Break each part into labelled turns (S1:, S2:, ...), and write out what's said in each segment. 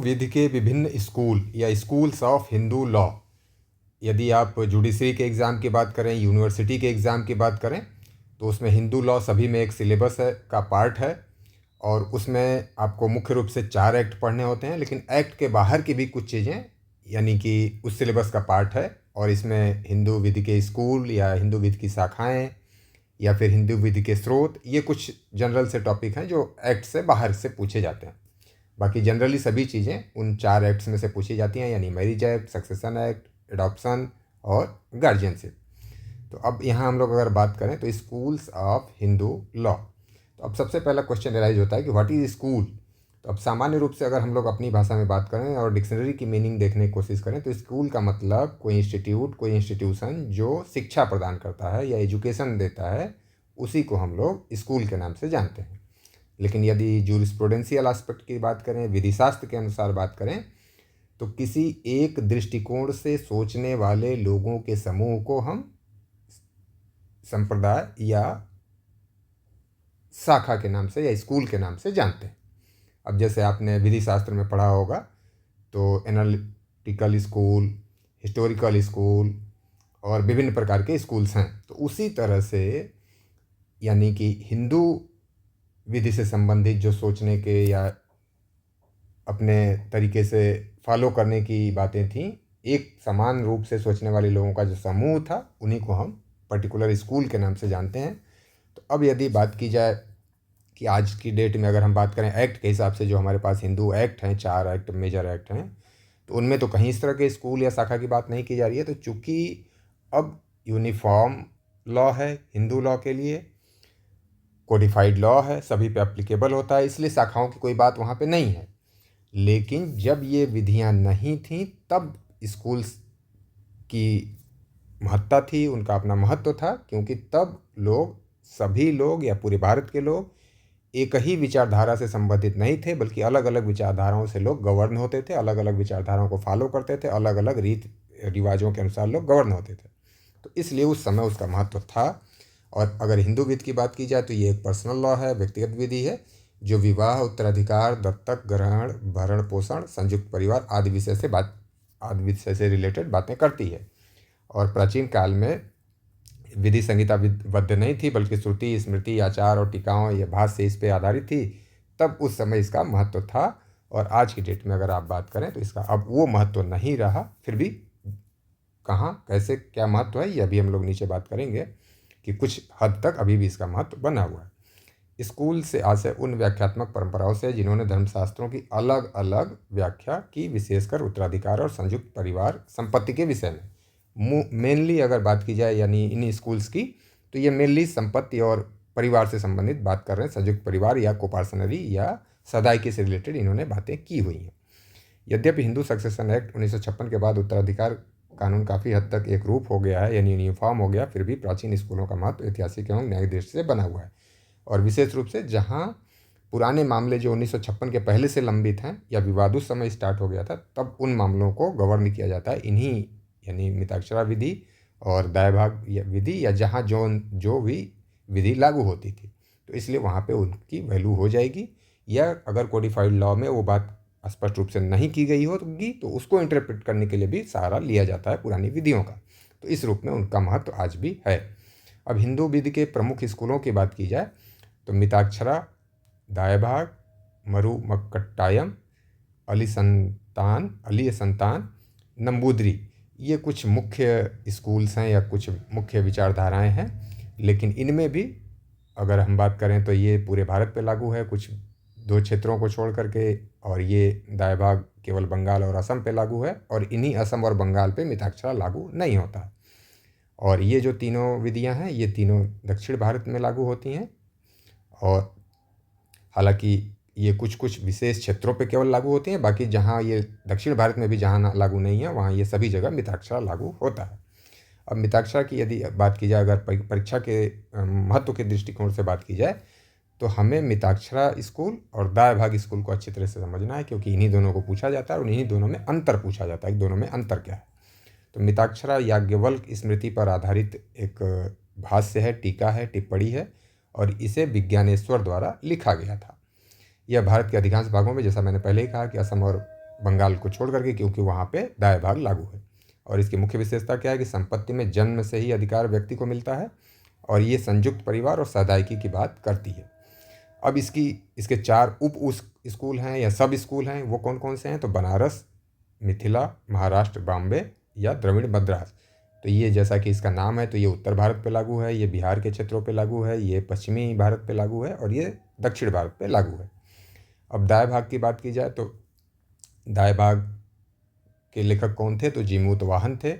S1: विधि के विभिन्न स्कूल या स्कूल्स ऑफ हिंदू लॉ। यदि आप जुडिशरी के एग्ज़ाम की बात करें, यूनिवर्सिटी के एग्ज़ाम की बात करें, तो उसमें हिंदू लॉ सभी में एक सिलेबस है का पार्ट है। और उसमें आपको मुख्य रूप से 4 एक्ट पढ़ने होते हैं, लेकिन एक्ट के बाहर की भी कुछ चीज़ें यानी कि उस सिलेबस का पार्ट है। और इसमें हिंदू विधि के स्कूल या हिंदू विधि की शाखाएँ या फिर हिंदू विधि के स्रोत, ये कुछ जनरल से टॉपिक हैं जो एक्ट से बाहर से पूछे जाते हैं। बाकी जनरली सभी चीज़ें उन 4 एक्ट्स में से पूछी जाती हैं, यानी marriage act, succession act, adoption और गार्जियनशिप। तो अब यहाँ हम लोग अगर बात करें तो स्कूल्स ऑफ हिंदू लॉ, तो अब सबसे पहला क्वेश्चन एराइज होता है कि व्हाट इज़ स्कूल। तो अब सामान्य रूप से अगर हम लोग अपनी भाषा में बात करें और डिक्शनरी की मीनिंग देखने की कोशिश करें, तो स्कूल का मतलब कोई इंस्टीट्यूट, कोई इंस्टीट्यूशन जो शिक्षा प्रदान करता है या एजुकेशन देता है, उसी को हम लोग स्कूल के नाम से जानते हैं। लेकिन यदि जूरिस्प्रूडेंशियल एस्पेक्ट की बात करें, विधि शास्त्र के अनुसार बात करें, तो किसी एक दृष्टिकोण से सोचने वाले लोगों के समूह को हम संप्रदाय या शाखा के नाम से या स्कूल के नाम से जानते हैं। अब जैसे आपने विधि शास्त्र में पढ़ा होगा, तो एनालिटिकल स्कूल, हिस्टोरिकल स्कूल और विभिन्न प्रकार के स्कूल्स हैं। तो उसी तरह से यानी कि हिंदू विधि से संबंधित जो सोचने के या अपने तरीके से फॉलो करने की बातें थीं, एक समान रूप से सोचने वाले लोगों का जो समूह था, उन्हीं को हम पर्टिकुलर स्कूल के नाम से जानते हैं। तो अब यदि बात की जाए कि आज की डेट में अगर हम बात करें एक्ट के हिसाब से, जो हमारे पास हिंदू एक्ट हैं, 4 एक्ट मेजर एक्ट हैं, तो उनमें तो कहीं इस तरह के स्कूल या शाखा की बात नहीं की जा रही है। तो चूँकि अब यूनिफॉर्म लॉ है हिंदू लॉ के लिए, कोडिफाइड लॉ है, सभी पे एप्लीकेबल होता है, इसलिए शाखाओं की कोई बात वहाँ पे नहीं है। लेकिन जब ये विधियाँ नहीं थीं, तब स्कूल्स की महत्ता थी, उनका अपना महत्व था, क्योंकि तब लोग, सभी लोग या पूरे भारत के लोग एक ही विचारधारा से संबंधित नहीं थे, बल्कि अलग अलग विचारधाराओं से लोग गवर्न होते थे, अलग अलग विचारधाराओं को फॉलो करते थे, अलग अलग रीत रिवाजों के अनुसार लोग गवर्न होते थे। तो इसलिए उस समय उसका महत्व था। और अगर हिंदू विधि की बात की जाए, तो ये एक पर्सनल लॉ है, व्यक्तिगत विधि है, जो विवाह, उत्तराधिकार, दत्तक ग्रहण, भरण पोषण, संयुक्त परिवार आदि विषय से रिलेटेड बातें करती है। और प्राचीन काल में विधि संहिता बद्ध नहीं थी, बल्कि श्रुति, स्मृति, आचार और टीकाओं या भाष्य इस पे आधारित थी। तब उस समय इसका महत्व था। और आज की डेट में अगर आप बात करें, तो इसका अब वो महत्व नहीं रहा। फिर भी कहाँ, कैसे, क्या महत्व है, यह भी हम लोग नीचे बात करेंगे कि कुछ हद तक अभी भी इसका महत्व बना हुआ है। स्कूल से आशय उन व्याख्यात्मक परंपराओं से जिन्होंने धर्मशास्त्रों की अलग अलग व्याख्या की, विशेषकर उत्तराधिकार और संयुक्त परिवार संपत्ति के विषय में। मेनली अगर बात की जाए यानी इन स्कूल्स की, तो ये मेनली संपत्ति और परिवार से संबंधित बात कर रहे हैं। संयुक्त परिवार या कोपार्सनरी या सदाइकी से रिलेटेड इन्होंने बातें की हुई हैं। यद्यपि हिंदू सक्सेशन एक्ट 1956 के बाद उत्तराधिकार कानून काफ़ी हद तक एक रूप हो गया है, यानी यूनिफॉर्म हो गया, फिर भी प्राचीन स्कूलों का महत्व ऐतिहासिक एवं न्यायिक दृष्टि से बना हुआ है। और विशेष रूप से जहाँ पुराने मामले जो 1956 के पहले से लंबित हैं या विवाद उस समय स्टार्ट हो गया था, तब उन मामलों को गवर्न किया जाता है इन्हीं यानी मिताक्षरा विधि और दायभाग विधि, या जहाँ जो भी विधि लागू होती थी, तो इसलिए वहाँ पे उनकी वैल्यू हो जाएगी। या अगर कोडिफाइड लॉ में वो बात स्पष्ट रूप से नहीं की गई होगी, तो उसको इंटरप्रेट करने के लिए भी सहारा लिया जाता है पुरानी विधियों का। तो इस रूप में उनका महत्व आज भी है। अब हिंदू विधि के प्रमुख स्कूलों की बात की जाए, तो मिताक्षरा, दायभाग, मरुमकट्टायम, अली संतान, नंबूदरी, ये कुछ मुख्य स्कूल्स हैं या कुछ मुख्य विचारधाराएं हैं। लेकिन इनमें भी अगर हम बात करें, तो ये पूरे भारत पे लागू है, कुछ 2 क्षेत्रों को छोड़ करके। और ये दायभाग केवल बंगाल और असम पे लागू है, और इन्हीं असम और बंगाल पे मिताक्षरा लागू नहीं होता। और ये जो तीनों विधियां हैं, ये तीनों दक्षिण भारत में लागू होती हैं। और हालांकि ये कुछ कुछ विशेष क्षेत्रों पे केवल लागू होती हैं, बाकी जहाँ ये दक्षिण भारत में भी जहाँ लागू नहीं है, वहाँ ये सभी जगह मिताक्षरा लागू होता है। अब मिताक्षरा की यदि बात की जाए, अगर परीक्षा के महत्व के दृष्टिकोण से बात की जाए, तो हमें मिताक्षरा स्कूल और दायभाग स्कूल को अच्छी तरह से समझना है, क्योंकि इन्हीं दोनों को पूछा जाता है और इन्हीं दोनों में अंतर पूछा जाता है कि दोनों में अंतर क्या है। तो मिताक्षरा याज्ञवल्क्य स्मृति पर आधारित एक भाष्य है, टीका है, टिप्पणी है, और इसे विज्ञानेश्वर द्वारा लिखा गया था। यह भारत के अधिकांश भागों में, जैसा मैंने पहले ही कहा कि असम और बंगाल को छोड़ करके, क्योंकि वहाँ पे दाया भाग लागू है। और इसकी मुख्य विशेषता क्या है कि संपत्ति में जन्म से ही अधिकार व्यक्ति को मिलता है और ये संयुक्त परिवार और सहदायिकी की बात करती है। अब इसके 4 स्कूल हैं या सब स्कूल हैं, वो कौन कौन से हैं? तो बनारस, मिथिला, महाराष्ट्र, बॉम्बे या द्रविड़ मद्रास। तो ये जैसा कि इसका नाम है, तो ये उत्तर भारत पे लागू है, ये बिहार के क्षेत्रों पे लागू है, ये पश्चिमी भारत पे लागू है और ये दक्षिण भारत पे लागू है। अब दाया भाग की बात की जाए तो दाया भाग के लेखक कौन थे? तो जीमूत वाहन थे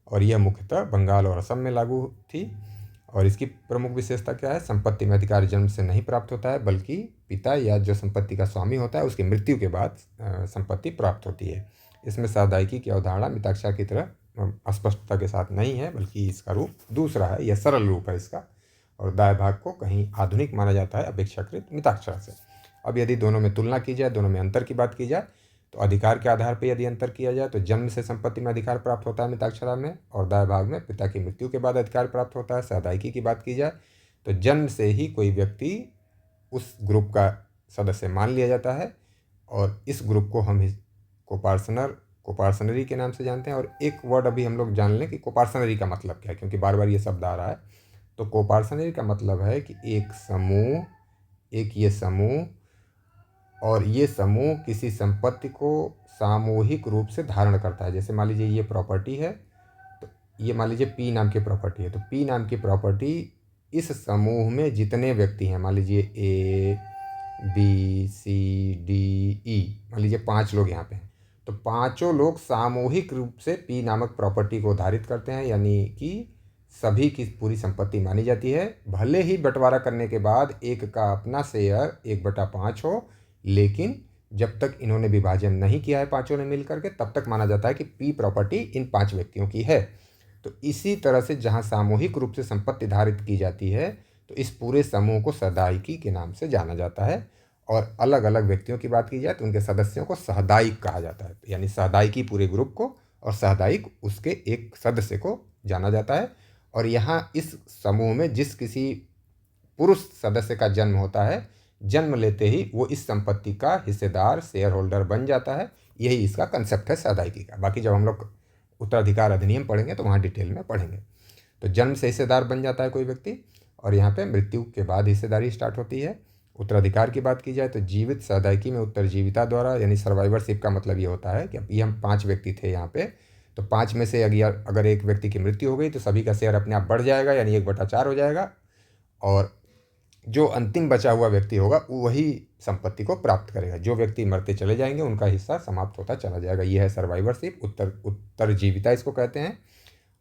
S1: और यह मुख्यतः बंगाल और असम में लागू थी। और इसकी प्रमुख विशेषता क्या है? संपत्ति में अधिकार जन्म से नहीं प्राप्त होता है, बल्कि पिता या जो संपत्ति का स्वामी होता है उसकी मृत्यु के बाद संपत्ति प्राप्त होती है। इसमें सहदायिकी की अवधारणा मिताक्षरा की तरह स्पष्टता के साथ नहीं है, बल्कि इसका रूप दूसरा है, यह सरल रूप है इसका। और दाया भाग को कहीं आधुनिक माना जाता है अपेक्षाकृत मिताक्षरा से। अब यदि दोनों में तुलना की जाए, दोनों में अंतर की बात की जाए, तो अधिकार के आधार पर यदि अंतर किया जाए तो जन्म से संपत्ति में अधिकार प्राप्त होता है मिताक्षरा में, और दाया भाग में पिता की मृत्यु के बाद अधिकार प्राप्त होता है। सहदायिकी की बात की जाए तो जन्म से ही कोई व्यक्ति उस ग्रुप का सदस्य मान लिया जाता है और इस ग्रुप को हम कोपार्सनरी के नाम से जानते हैं। और एक वर्ड अभी हम लोग जान लें कि कोपार्सनरी का मतलब क्या है, क्योंकि बार बार ये शब्द आ रहा है। तो कोपार्सनरी का मतलब है कि एक ये समूह, और ये समूह किसी संपत्ति को सामूहिक रूप से धारण करता है। जैसे मान लीजिए ये प्रॉपर्टी है, तो ये मान लीजिए पी नाम की प्रॉपर्टी है, तो पी नाम की प्रॉपर्टी इस समूह में जितने व्यक्ति हैं, मान लीजिए A B C D E, मान लीजिए 5 लोग यहाँ पे हैं, तो पांचों लोग सामूहिक रूप से पी नामक प्रॉपर्टी को धारित करते हैं, यानी कि सभी की पूरी संपत्ति मानी जाती है। भले ही बंटवारा करने के बाद एक का अपना शेयर 1/5 हो, लेकिन जब तक इन्होंने विभाजन नहीं किया है पांचों ने मिल करके, तब तक माना जाता है कि पी प्रॉपर्टी इन 5 व्यक्तियों की है। तो इसी तरह से जहाँ सामूहिक रूप से संपत्ति धारित की जाती है, तो इस पूरे समूह को सहदायिकी के नाम से जाना जाता है। और अलग अलग व्यक्तियों की बात की जाए तो उनके सदस्यों को सहदायिक कहा जाता है, यानी सहदायिकी पूरे ग्रुप को और सहदायिक उसके एक सदस्य को जाना जाता है। और यहाँ इस समूह में जिस किसी पुरुष सदस्य का जन्म होता है, जन्म लेते ही वो इस संपत्ति का हिस्सेदार, शेयर होल्डर बन जाता है। यही इसका कंसेप्ट है सहदायिकी का। बाकी जब हम लोग उत्तराधिकार अधिनियम पढ़ेंगे तो वहाँ डिटेल में पढ़ेंगे। तो जन्म से हिस्सेदार बन जाता है कोई व्यक्ति, और यहाँ पे मृत्यु के बाद हिस्सेदारी स्टार्ट होती है। उत्तराधिकार की बात की जाए तो जीवित सहदायिकी में उत्तरजीविता द्वारा, यानी सर्वाइवरशिप का मतलब ये होता है कि अब ये हम 5 व्यक्ति थे यहाँ पे, तो 5 में से अगर एक व्यक्ति की मृत्यु हो गई तो सभी का शेयर अपने आप बढ़ जाएगा, यानी 1/4 हो जाएगा, और जो अंतिम बचा हुआ व्यक्ति होगा वही संपत्ति को प्राप्त करेगा। जो व्यक्ति मरते चले जाएंगे उनका हिस्सा समाप्त होता चला जाएगा। यह है सर्वाइवरशिप, उत्तरजीविता इसको कहते हैं।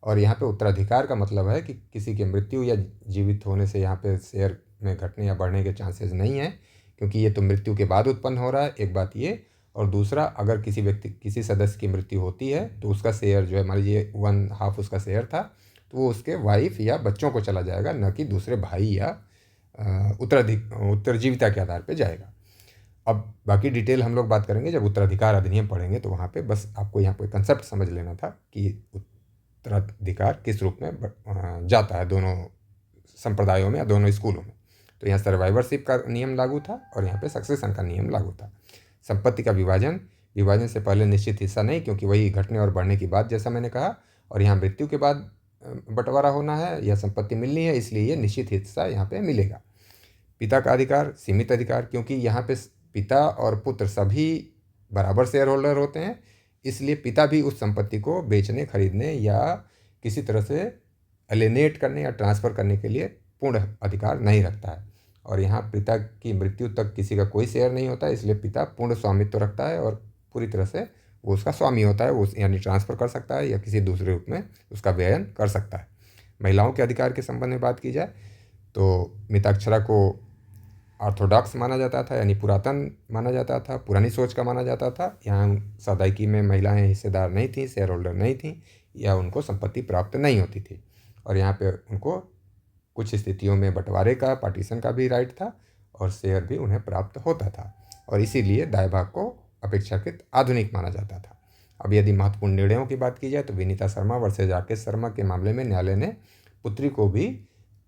S1: और यहाँ पे उत्तराधिकार का मतलब है कि किसी की मृत्यु या जीवित होने से यहाँ पे शेयर में घटने या बढ़ने के चांसेस नहीं हैं, क्योंकि ये तो मृत्यु के बाद उत्पन्न हो रहा है, एक बात ये। और दूसरा, अगर किसी सदस्य की मृत्यु होती है तो उसका शेयर जो है, मान लीजिए 1/2 उसका शेयर था, तो वो उसके वाइफ या बच्चों को चला जाएगा, न कि दूसरे भाई या उत्तरजीविता के आधार पे जाएगा। अब बाकी डिटेल हम लोग बात करेंगे जब उत्तराधिकार अधिनियम पढ़ेंगे, तो वहाँ पे बस आपको यहाँ पे कंसेप्ट समझ लेना था कि उत्तराधिकार किस रूप में जाता है दोनों संप्रदायों में या दोनों स्कूलों में। तो यहाँ सर्वाइवरशिप का नियम लागू था और यहाँ पे सक्सेशन का नियम लागू था। संपत्ति का विभाजन से पहले निश्चित हिस्सा नहीं, क्योंकि वही घटने और बढ़ने की बात, जैसा मैंने कहा। और यहाँ मृत्यु के बाद बंटवारा होना है या संपत्ति मिलनी है, इसलिए ये निश्चित हिस्सा यहाँ पे मिलेगा। पिता का अधिकार, सीमित अधिकार, क्योंकि यहाँ पे पिता और पुत्र सभी बराबर शेयर होल्डर होते हैं, इसलिए पिता भी उस संपत्ति को बेचने, खरीदने या किसी तरह से एलिनेट करने या ट्रांसफ़र करने के लिए पूर्ण अधिकार नहीं रखता है। और यहाँ पिता की मृत्यु तक किसी का कोई शेयर नहीं होता है, इसलिए पिता पूर्ण स्वामित्व रखता है और पूरी तरह से वो उसका स्वामी होता है, वो यानी ट्रांसफ़र कर सकता है या किसी दूसरे रूप में उसका व्ययन कर सकता है। महिलाओं के अधिकार के संबंध में बात की जाए तो मिताक्षरा को ऑर्थोडॉक्स माना जाता था, यानी पुरातन माना जाता था, पुरानी सोच का माना जाता था। यहाँ सहदायिकी में महिलाएं हिस्सेदार नहीं थीं, शेयर होल्डर नहीं थीं, या उनको संपत्ति प्राप्त नहीं होती थी। और यहाँ पे उनको कुछ स्थितियों में बंटवारे का, पार्टीशन का भी राइट था और शेयर भी उन्हें प्राप्त होता था, और इसीलिए दाया भाग को अपेक्षाकृत आधुनिक माना जाता था। अब यदि महत्वपूर्ण निर्णयों की बात की जाए तो विनीता शर्मा वर्सेज राकेश शर्मा के मामले में न्यायालय ने पुत्री को भी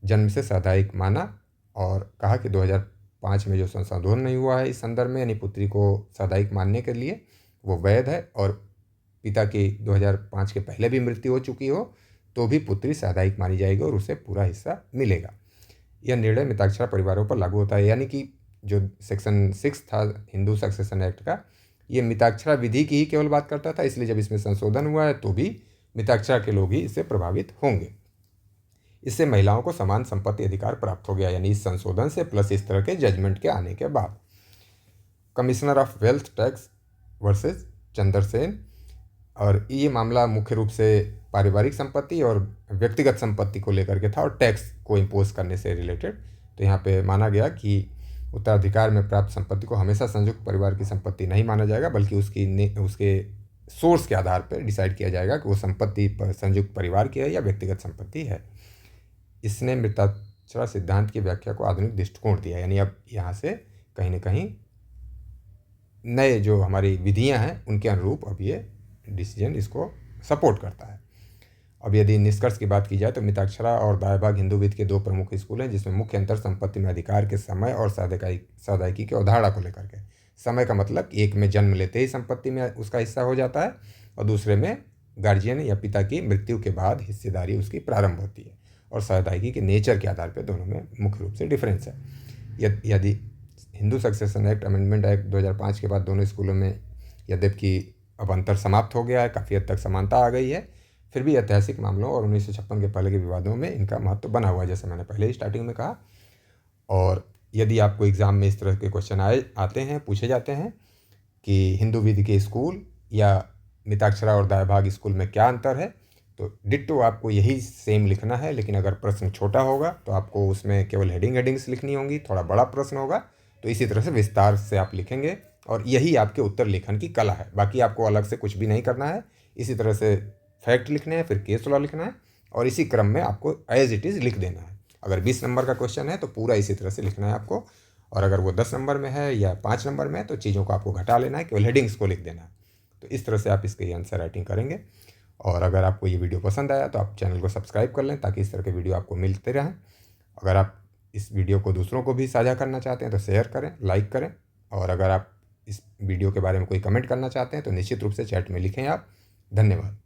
S1: जन्म से सहदायिक माना और कहा कि 2005 में जो संशोधन नहीं हुआ है इस संदर्भ में, यानी पुत्री को सहदायिक मानने के लिए, वो वैध है और पिता की 2005 के पहले भी मृत्यु हो चुकी हो तो भी पुत्री साधायिक मानी जाएगी और उसे पूरा हिस्सा मिलेगा। यह निर्णय मिताक्षरा परिवारों पर लागू होता है, यानी कि जो सेक्शन 6 था हिंदू सक्सेशन एक्ट का, ये मिताक्षरा विधि की ही केवल बात करता था, इसलिए जब इसमें संशोधन हुआ है तो भी मिताक्षरा के लोग ही इससे प्रभावित होंगे। इससे महिलाओं को समान संपत्ति अधिकार प्राप्त हो गया, यानी इस संशोधन से प्लस इस तरह के जजमेंट के आने के बाद। Commissioner of wealth tax versus Chandrasen, और ये मामला मुख्य रूप से पारिवारिक संपत्ति और व्यक्तिगत संपत्ति को लेकर के था और टैक्स को इम्पोज करने से रिलेटेड। तो यहाँ पे माना गया कि उत्तराधिकार में प्राप्त संपत्ति को हमेशा संयुक्त परिवार की संपत्ति नहीं माना जाएगा, बल्कि उसके सोर्स के आधार पर डिसाइड किया जाएगा कि वो संपत्ति संयुक्त परिवार की है या व्यक्तिगत संपत्ति है। इसने मिताक्षरा सिद्धांत की व्याख्या को आधुनिक दृष्टिकोण दिया, यानी अब यहाँ से कहीं ना कहीं नए जो हमारी विधियाँ हैं उनके अनुरूप अब ये डिसीजन इसको सपोर्ट करता है। अब यदि निष्कर्ष की बात की जाए तो मिताक्षरा और दायभाग हिंदू विधि के दो प्रमुख स्कूल हैं, जिसमें मुख्य अंतर संपत्ति में अधिकार के समय और साधायिकी के अवधारणा को लेकर के। समय का मतलब एक में जन्म लेते ही संपत्ति में उसका हिस्सा हो जाता है और दूसरे में गार्जियन या पिता की मृत्यु के बाद हिस्सेदारी उसकी प्रारंभ होती है, और साधायिकी के नेचर के आधार पर दोनों में मुख्य रूप से डिफरेंस है। यदि Hindu succession act amendment act 2005 के बाद दोनों स्कूलों में यद्यपि अब अंतर समाप्त हो गया है, काफ़ी हद तक समानता आ गई है, फिर भी ऐतिहासिक मामलों और 1956 के पहले के विवादों में इनका महत्व बना हुआ है, जैसे मैंने पहले ही स्टार्टिंग में कहा। और यदि आपको एग्ज़ाम में इस तरह के क्वेश्चन आते हैं, पूछे जाते हैं कि हिंदू विधि के स्कूल या मिताक्षरा और दायभाग स्कूल में क्या अंतर है, तो डिट्टो आपको यही सेम लिखना है, लेकिन अगर प्रश्न छोटा होगा तो आपको उसमें केवल हेडिंग्स लिखनी होंगी। थोड़ा बड़ा प्रश्न होगा तो इसी तरह से विस्तार से आप लिखेंगे, और यही आपके उत्तर लेखन की कला है। बाकी आपको अलग से कुछ भी नहीं करना है, इसी तरह से फैक्ट लिखने हैं, फिर केस लॉ लिखना है, और इसी क्रम में आपको एज इट इज़ लिख देना है। अगर 20 नंबर का क्वेश्चन है तो पूरा इसी तरह से लिखना है आपको, और अगर वो 10 नंबर में है या 5 नंबर में है तो चीज़ों को आपको घटा लेना है, केवल हेडिंग्स को लिख देना है। तो इस तरह से आप इसके आंसर राइटिंग करेंगे। और अगर आपको ये वीडियो पसंद आया तो आप चैनल को सब्सक्राइब कर लें, ताकि इस तरह के वीडियो आपको मिलते रहें। अगर आप इस वीडियो को दूसरों को भी साझा करना चाहते हैं तो शेयर करें, लाइक करें, और अगर आप इस वीडियो के बारे में कोई कमेंट करना चाहते हैं तो निश्चित रूप से चैट में लिखें आप। धन्यवाद।